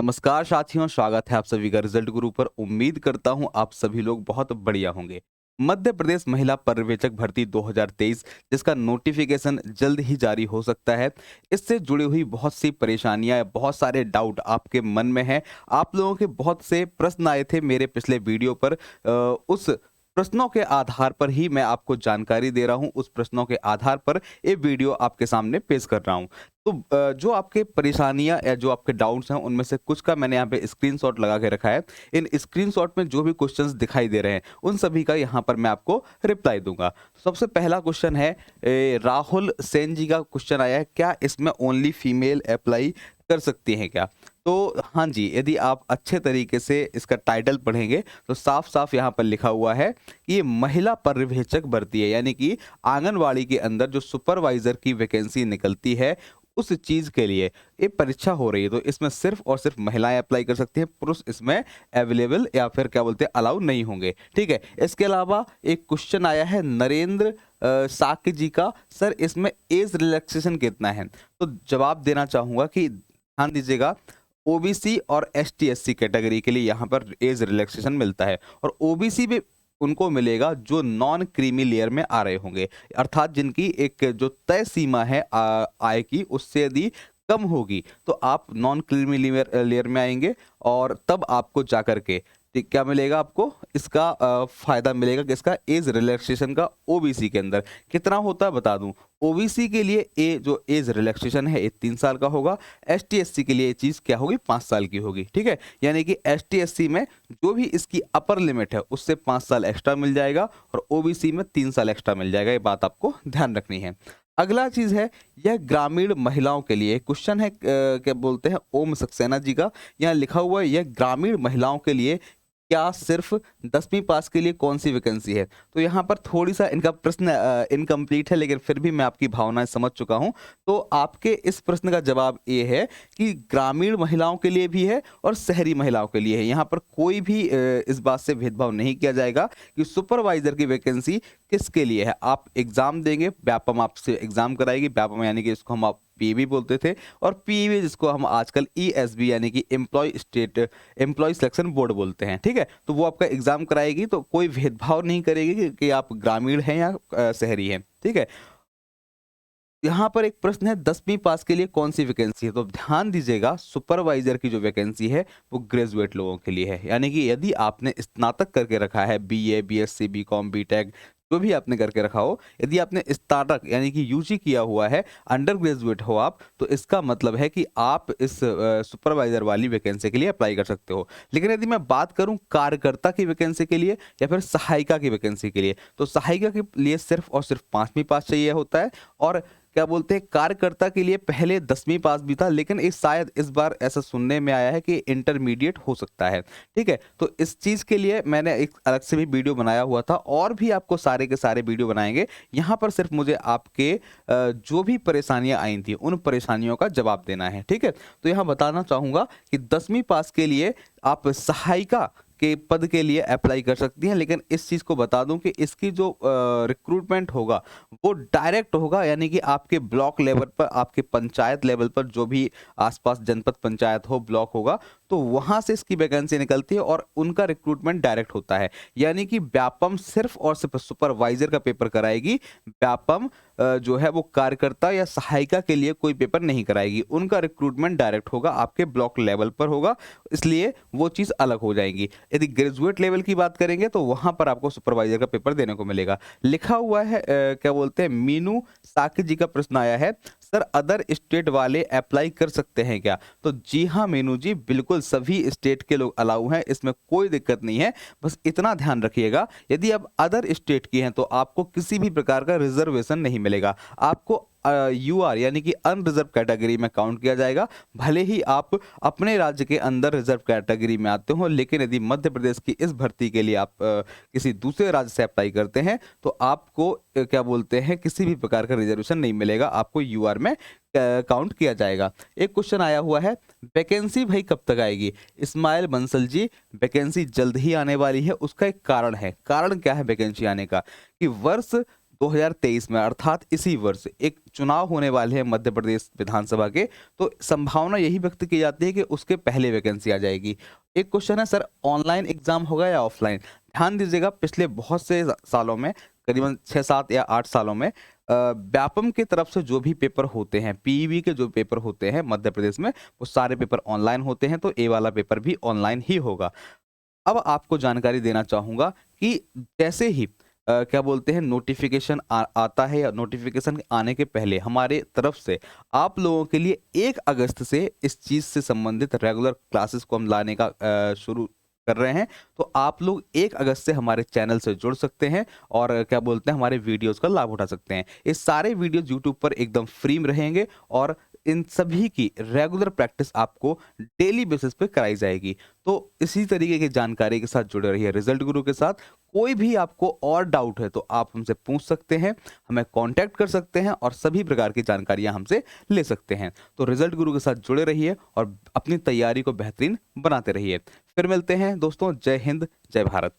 नमस्कार साथियों, स्वागत है आप सभी का रिजल्ट गुरु पर। उम्मीद करता हूं आप सभी लोग बहुत बढ़िया होंगे। मध्य प्रदेश महिला पर्यवेक्षक भर्ती 2023 जिसका नोटिफिकेशन जल्द ही जारी हो सकता है। इससे जुड़ी हुई बहुत सी परेशानियां, बहुत सारे डाउट आपके मन में हैं। आप लोगों के बहुत से प्रश्न आए थे मेरे पिछले वीडियो पर। उस प्रश्नों के आधार पर ही मैं आपको जानकारी दे रहा हूं। उस प्रश्नों के आधार पर ये वीडियो आपके सामने पेश कर रहा हूं। तो जो आपके परेशानियां या जो आपके डाउट्स हैं उनमें से कुछ का मैंने यहाँ पे स्क्रीनशॉट लगा के रखा है। इन स्क्रीनशॉट में जो भी क्वेश्चंस दिखाई दे रहे हैं उन सभी का यहाँ पर मैं आपको रिप्लाई दूंगा। सबसे पहला क्वेश्चन है, राहुल सेन जी का क्वेश्चन आया है, क्या इसमें ओनली फीमेल अप्लाई कर सकती हैं क्या? तो हाँ जी, यदि आप अच्छे तरीके से इसका टाइटल पढ़ेंगे तो साफ साफ यहाँ पर लिखा हुआ है कि ये महिला पर्यवेक्षक भर्ती है, यानी कि आंगनवाड़ी के अंदर जो सुपरवाइजर की वैकेंसी निकलती है उस चीज के लिए ये परीक्षा हो रही है। तो इसमें सिर्फ और सिर्फ महिलाएं अप्लाई कर सकती हैं, पुरुष इसमें अवेलेबल या फिर क्या बोलते हैं अलाउ नहीं होंगे। ठीक है। इसके अलावा एक क्वेश्चन आया है नरेंद्र साक्य जी का, सर इसमें एज रिलैक्सेशन कितना है? तो जवाब देना चाहूंगा कि ध्यान दीजिएगा, ओबीसी और एसटी एससी कैटेगरी के लिए यहाँ पर एज रिलैक्सेशन मिलता है, और ओबीसी भी उनको मिलेगा जो नॉन क्रीमी लेयर में आ रहे होंगे, अर्थात जिनकी एक जो तय सीमा है आय की उससे यदि कम होगी तो आप नॉन क्रीमी लेयर में आएंगे, और तब आपको जाकर के क्या मिलेगा, आपको इसका फायदा मिलेगा कि इसका एज रिलैक्सेशन का ओबीसी के अंदर कितना होता है बता दूं। ओबीसी के लिए जो एज रिलैक्सेशन है ये 3 साल का होगा। एसटी एससी के लिए ये चीज क्या होगी, 5 साल की होगी। ठीक है। यानी कि एसटी एससी में जो भी इसकी अपर लिमिट है उससे 5 साल एक्स्ट्रा मिल जाएगा, और ओबीसी में 3 साल एक्स्ट्रा मिल जाएगा। ये बात आपको ध्यान रखनी है। अगला चीज है, यह ग्रामीण महिलाओं के लिए क्वेश्चन है, क्या बोलते हैं ओम सक्सेना जी का। यहाँ लिखा हुआ है यह ग्रामीण महिलाओं के लिए क्या सिर्फ 10वीं पास के लिए कौन सी वैकेंसी है? तो यहाँ पर थोड़ी सा इनका प्रश्न इनकम्प्लीट है, लेकिन फिर भी मैं आपकी भावनाएं समझ चुका हूँ। तो आपके इस प्रश्न का जवाब ये है कि ग्रामीण महिलाओं के लिए भी है और शहरी महिलाओं के लिए है। यहाँ पर कोई भी इस बात से भेदभाव नहीं किया जाएगा कि सुपरवाइजर की वैकेंसी किसके लिए है। आप एग्जाम देंगे, व्यापम आपसे एग्जाम कराएगी। व्यापम यानी कि इसको हम आप पीवी बोलते थे, और पीवी जिसको हम आजकल ईएसबी यानी कि एम्प्लॉय सिलेक्शन बोर्ड बोलते हैं। ठीक है। तो वो आपका एग्जाम कराएगी, तो कोई भेदभाव नहीं करेगी कि आप ग्रामीण हैं या शहरी हैं। ठीक है। यहाँ पर एक प्रश्न है 10वीं पास के लिए कौन सी वैकेंसी है? तो ध्यान दीजिएगा, सुपरवाइजर की जो वैकेंसी है वो ग्रेजुएट लोगों के लिए है। यानी कि यदि आपने स्नातक करके रखा है, बीए बीएससी बीकॉम बीटेक जो भी आपने करके रखा हो, यदि आपने स्नातक यानी कि यूजी किया हुआ है, अंडर ग्रेजुएट हो आप, तो इसका मतलब है कि आप इस सुपरवाइजर वाली वैकेंसी के लिए अप्लाई कर सकते हो। लेकिन यदि मैं बात करूं कार्यकर्ता की वैकेंसी के लिए या फिर सहायिका की वैकेंसी के लिए, तो सहायिका के लिए सिर्फ और सिर्फ 5वीं पास चाहिए होता है, और क्या बोलते हैं कार्यकर्ता के लिए पहले 10वीं पास भी था, लेकिन शायद इस बार ऐसा सुनने में आया है कि इंटरमीडिएट हो सकता है। ठीक है। तो इस चीज के लिए मैंने एक अलग से भी वीडियो बनाया हुआ था, और भी आपको सारे के सारे वीडियो बनाएंगे। यहाँ पर सिर्फ मुझे आपके जो भी परेशानियां आई थी उन परेशानियों का जवाब देना है। ठीक है। तो यहाँ बताना चाहूंगा कि 10वीं पास के लिए आप सहायिका के पद के लिए अप्लाई कर सकती हैं, लेकिन इस चीज़ को बता दूं कि इसकी जो रिक्रूटमेंट होगा वो डायरेक्ट होगा, यानी कि आपके ब्लॉक लेवल पर, आपके पंचायत लेवल पर, जो भी आसपास जनपद पंचायत हो, ब्लॉक होगा, तो वहां से इसकी वैकेंसी निकलती है और उनका रिक्रूटमेंट डायरेक्ट होता है। यानी कि व्यापम सिर्फ और सिर्फ सुपरवाइजर का पेपर कराएगी। व्यापम जो है वो कार्यकर्ता या सहायिका के लिए कोई पेपर नहीं कराएगी। उनका रिक्रूटमेंट डायरेक्ट होगा, आपके ब्लॉक लेवल पर होगा, इसलिए वो चीज़ अलग हो जाएगी। यदि ग्रेजुएट लेवल की बात करेंगे तो वहां पर आपको सुपरवाइजर का पेपर देने को मिलेगा। लिखा हुआ है क्या बोलते हैं मीनू साकी जी का प्रश्न आया है, सर अदर स्टेट वाले अप्लाई कर सकते हैं क्या? तो जी हाँ मीनू जी, बिल्कुल सभी स्टेट के लोग अलाउ हैं, इसमें कोई दिक्कत नहीं है। बस इतना ध्यान रखिएगा, यदि आप अदर स्टेट की हैं तो आपको किसी भी प्रकार का रिजर्वेशन नहीं मिलेगा। आपको यूआर यानी कि अनरिजर्व कैटेगरी में काउंट किया जाएगा, भले ही आप अपने राज्य के अंदर रिजर्व कैटेगरी में आते हो। लेकिन यदि मध्य प्रदेश की इस भर्ती के लिए आप किसी दूसरे राज्य से अप्लाई करते हैं तो आपको क्या बोलते हैं किसी भी प्रकार का रिजर्वेशन नहीं मिलेगा, आपको यूआर में काउंट किया जाएगा। एक क्वेश्चन आया हुआ है, वैकेंसी भाई कब तक आएगी? इस्माइल बंसल जी, वैकेंसी जल्द ही आने वाली है। उसका एक कारण है। कारण क्या है वैकेंसी आने का? कि वर्ष 2023 में अर्थात इसी वर्ष एक चुनाव होने वाले हैं मध्य प्रदेश विधानसभा के, तो संभावना यही व्यक्त की जाती है कि उसके पहले वैकेंसी आ जाएगी। एक क्वेश्चन है सर, ऑनलाइन एग्जाम होगा या ऑफलाइन? ध्यान दीजिएगा, पिछले बहुत से सालों में, करीबन 6-7 या 8 सालों में व्यापम की तरफ से जो भी पेपर होते हैं, पीईबी के जो पेपर होते हैं मध्य प्रदेश में, वो सारे पेपर ऑनलाइन होते हैं, तो ए वाला पेपर भी ऑनलाइन ही होगा। अब आपको जानकारी देना चाहूँगा कि जैसे ही क्या बोलते हैं नोटिफिकेशन आता है, या नोटिफिकेशन आने के पहले हमारे तरफ से आप लोगों के लिए 1 अगस्त से इस चीज़ से संबंधित रेगुलर क्लासेस को हम लाने का शुरू कर रहे हैं। तो आप लोग 1 अगस्त से हमारे चैनल से जुड़ सकते हैं और क्या बोलते हैं हमारे वीडियोस का लाभ उठा सकते हैं। ये सारे वीडियोस यूट्यूब पर एकदम फ्री में रहेंगे और इन सभी की रेगुलर प्रैक्टिस आपको डेली बेसिस पे कराई जाएगी। तो इसी तरीके की जानकारी के साथ जुड़े रहिए रिजल्ट गुरु के साथ। कोई भी आपको और डाउट है तो आप हमसे पूछ सकते हैं, हमें कांटेक्ट कर सकते हैं और सभी प्रकार की जानकारियां हमसे ले सकते हैं। तो रिजल्ट गुरु के साथ जुड़े रहिए और अपनी तैयारी को बेहतरीन बनाते रहिए। फिर मिलते हैं दोस्तों। जय हिंद, जय भारत।